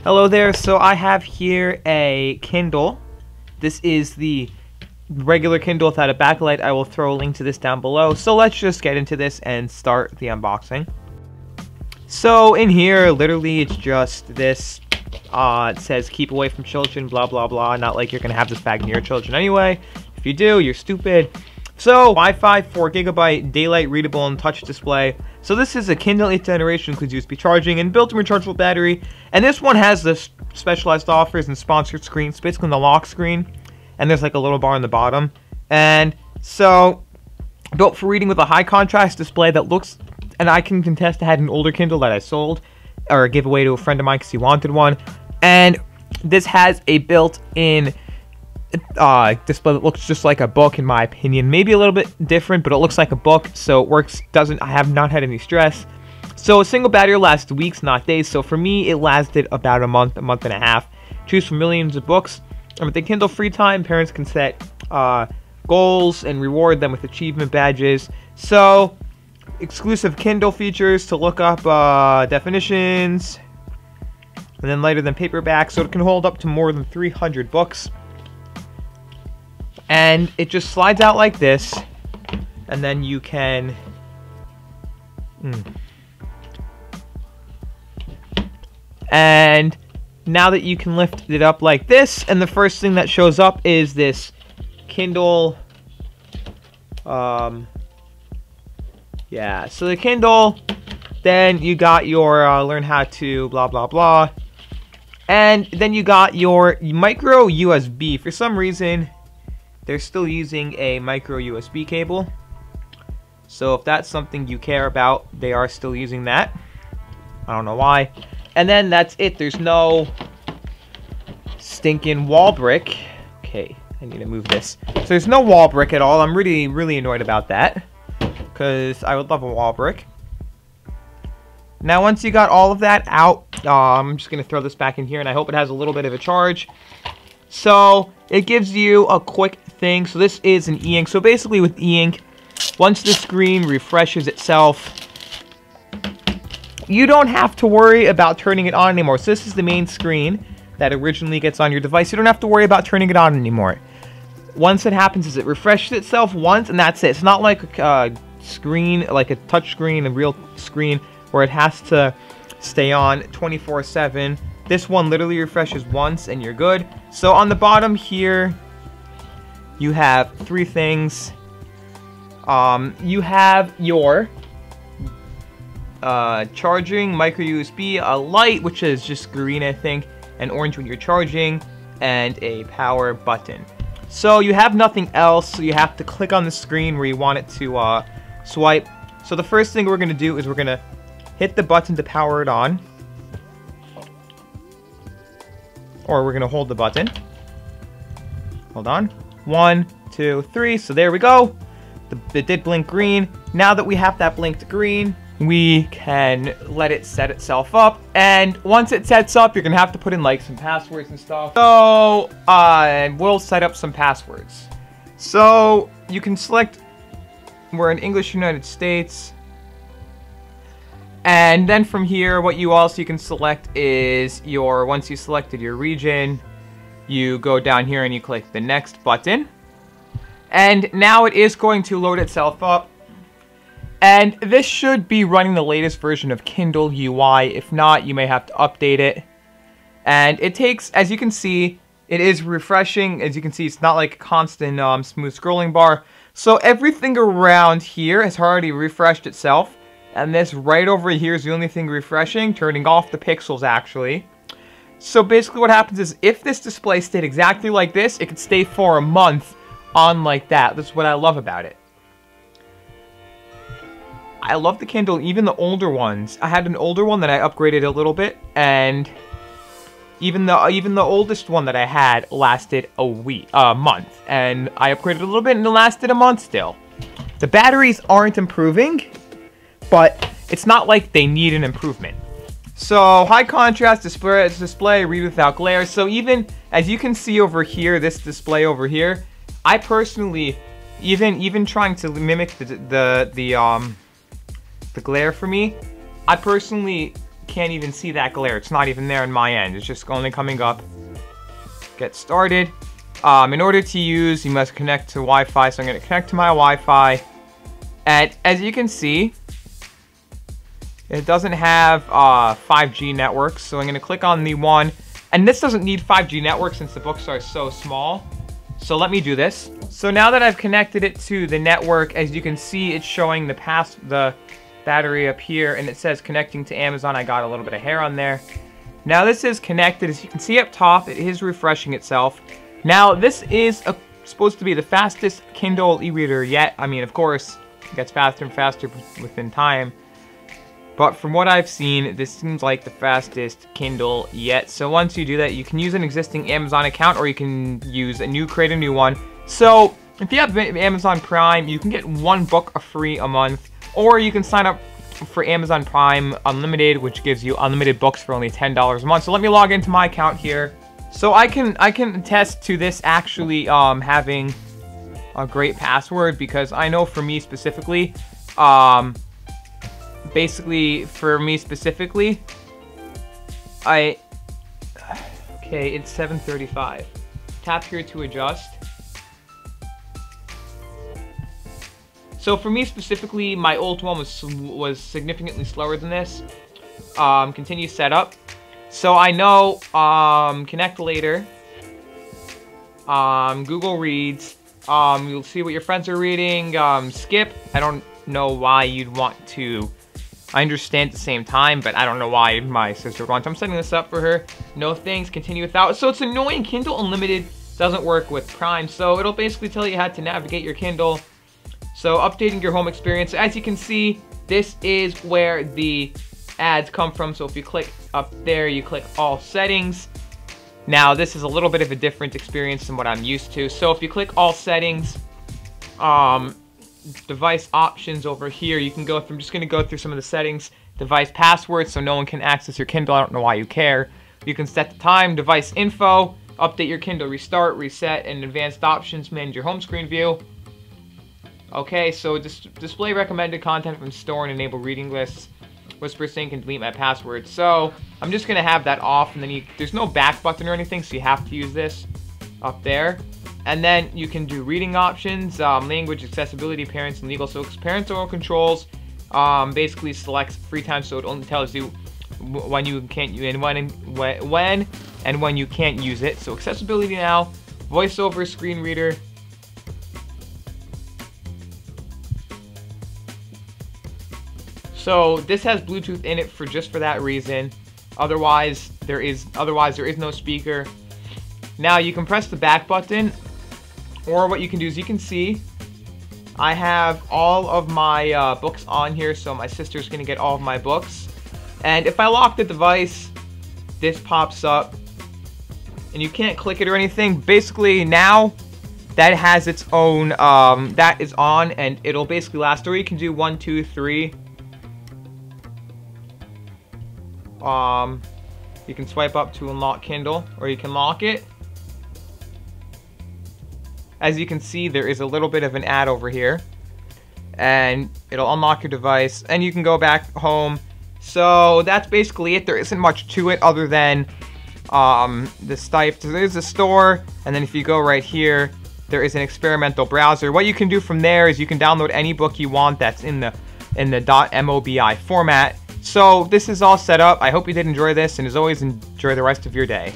Hello there, so I have here a Kindle. This is the regular Kindle without a backlight. I will throw a link to this down below. So let's just get into this and start the unboxing. So in here, literally it's just this. It says keep away from children, blah blah blah. Not like you're gonna have this bag near your children anyway. If you do, you're stupid. So Wi-Fi, 4GB, daylight readable and touch display. So this is a Kindle 8th generation, includes USB charging and built-in rechargeable battery. And this one has the specialized offers and sponsored screens, basically the lock screen. And there's like a little bar on the bottom. And so, built for reading with a high contrast display that looks, and I can contest I had an older Kindle that I sold or gave away to a friend of mine because he wanted one. And this has a built-in display that looks just like a book, in my opinion. Maybe a little bit different, but it looks like a book, so it works. I have not had any stress. So a single battery lasts weeks, not days. So for me, it lasted about a month and a half. Choose from millions of books. And with the Kindle free time, parents can set goals and reward them with achievement badges. So exclusive Kindle features to look up definitions, and then lighter than paperback, so it can hold up to more than 300 books. And it just slides out like this, and then you can and now that you can lift it up like this, and the first thing that shows up is this Kindle. Yeah, so the Kindle, then you got your learn how to blah blah blah, and then you got your micro USB. For some reason, they're still using a micro USB cable. So if that's something you care about, they are still using that. I don't know why. And then that's it. There's no stinking wall brick. Okay, I need to move this. So there's no wall brick at all. I'm really annoyed about that, because I would love a wall brick. Now once you got all of that out, I'm just going to throw this back in here, and I hope it has a little bit of a charge. So it gives you a quick thing. So this is an e-ink. So basically with e-ink, once the screen refreshes itself, you don't have to worry about turning it on anymore. So this is the main screen that originally gets on your device. You don't have to worry about turning it on anymore. Once it happens is it refreshes itself once, and that's it. It's not like a screen, like a touch screen, a real screen, where it has to stay on 24/7. This one literally refreshes once and you're good. So on the bottom here, you have three things. You have your charging, micro USB, a light, which is just green, I think, and orange when you're charging, and a power button. So you have nothing else, so you have to click on the screen where you want it to swipe. So the first thing we're going to do is we're going to hit the button to power it on. Or we're going to hold the button. Hold on. 1, 2, 3. So there we go. It did blink green. Now that we have that blinked green, we can let it set itself up. And once it sets up, you're going to have to put in like some passwords and stuff. So we'll set up some passwords. So you can select, we're in English United States. And then from here, what you also can select is your, once you selected your region, you go down here and you click the next button. And now it is going to load itself up. And this should be running the latest version of Kindle UI. If not, you may have to update it. And it takes, as you can see, it is refreshing. As you can see, it's not like a constant smooth scrolling bar. So everything around here has already refreshed itself. And this right over here is the only thing refreshing, turning off the pixels actually. So basically what happens is if this display stayed exactly like this, it could stay for a month on like that. That's what I love about it. I love the Kindle, even the older ones. I had an older one that I upgraded a little bit, and even the oldest one that I had lasted a month, and I upgraded a little bit and it lasted a month still. The batteries aren't improving, but it's not like they need an improvement. So high contrast display, read without glare. So even as you can see over here, this display over here, I personally even trying to mimic the glare for me, I personally can't even see that glare. It's not even there on my end. It's just only coming up. Get started. In order to use, you must connect to Wi-Fi. So I'm going to connect to my Wi-Fi. And as you can see, it doesn't have 5G networks. So I'm going to click on the one. And this doesn't need 5G network since the books are so small. So let me do this. So now that I've connected it to the network, as you can see, it's showing the battery up here. And it says connecting to Amazon. I got a little bit of hair on there. Now this is connected. As you can see up top, it is refreshing itself. Now this is supposed to be the fastest Kindle e-reader yet. I mean, of course, it gets faster and faster within time. But from what I've seen, this seems like the fastest Kindle yet. So once you do that, you can use an existing Amazon account or you can create a new one. So if you have Amazon Prime, you can get one book free a month. Or you can sign up for Amazon Prime Unlimited, which gives you unlimited books for only $10 a month. So let me log into my account here. So I can attest to this actually having a great password, because I know for me specifically, okay, it's 7:35. Tap here to adjust. So for me specifically, my old one was significantly slower than this. Continue setup. So I know connect later. Google Reads. You'll see what your friends are reading. Skip. I don't know why you'd want to. I understand at the same time, but I don't know why my sister would want to. I'm setting this up for her. No thanks. Continue without. So it's annoying. Kindle Unlimited doesn't work with Prime. So it'll basically tell you how to navigate your Kindle. So updating your home experience. As you can see, this is where the ads come from. So if you click up there, you click all settings. Now this is a little bit of a different experience than what I'm used to. So if you click all settings, device options over here, you can go through. I'm just going to go through some of the settings. Device password, so no one can access your Kindle. I don't know why you care. You can set the time. Device info, update your Kindle, restart, reset, and advanced options, manage your home screen view. Okay, so display recommended content from store and enable reading lists. Whisper sync and delete my password. So I'm just gonna have that off, and then there's no back button or anything, so you have to use this up there. And then you can do reading options, language, accessibility, parents, and legal. So parental controls basically selects free time, so it only tells you when you can't when and when you can't use it. So accessibility now, voiceover, screen reader. So this has Bluetooth in it just for that reason. Otherwise there is no speaker. Now you can press the back button, or what you can do is you can see I have all of my books on here, so my sister's gonna get all of my books. And if I lock the device, this pops up, and you can't click it or anything. Basically now that has its own that is on, and it'll basically last. Or you can do 1, 2, 3. You can swipe up to unlock Kindle, or you can lock it. As you can see, there is a little bit of an ad over here, and it'll unlock your device, and you can go back home. So that's basically it. There isn't much to it other than this type. So there's a store, and then if you go right here, there is an experimental browser. What you can do from there is you can download any book you want that's in the .mobi format. So this is all set up. I hope you did enjoy this, and as always, enjoy the rest of your day.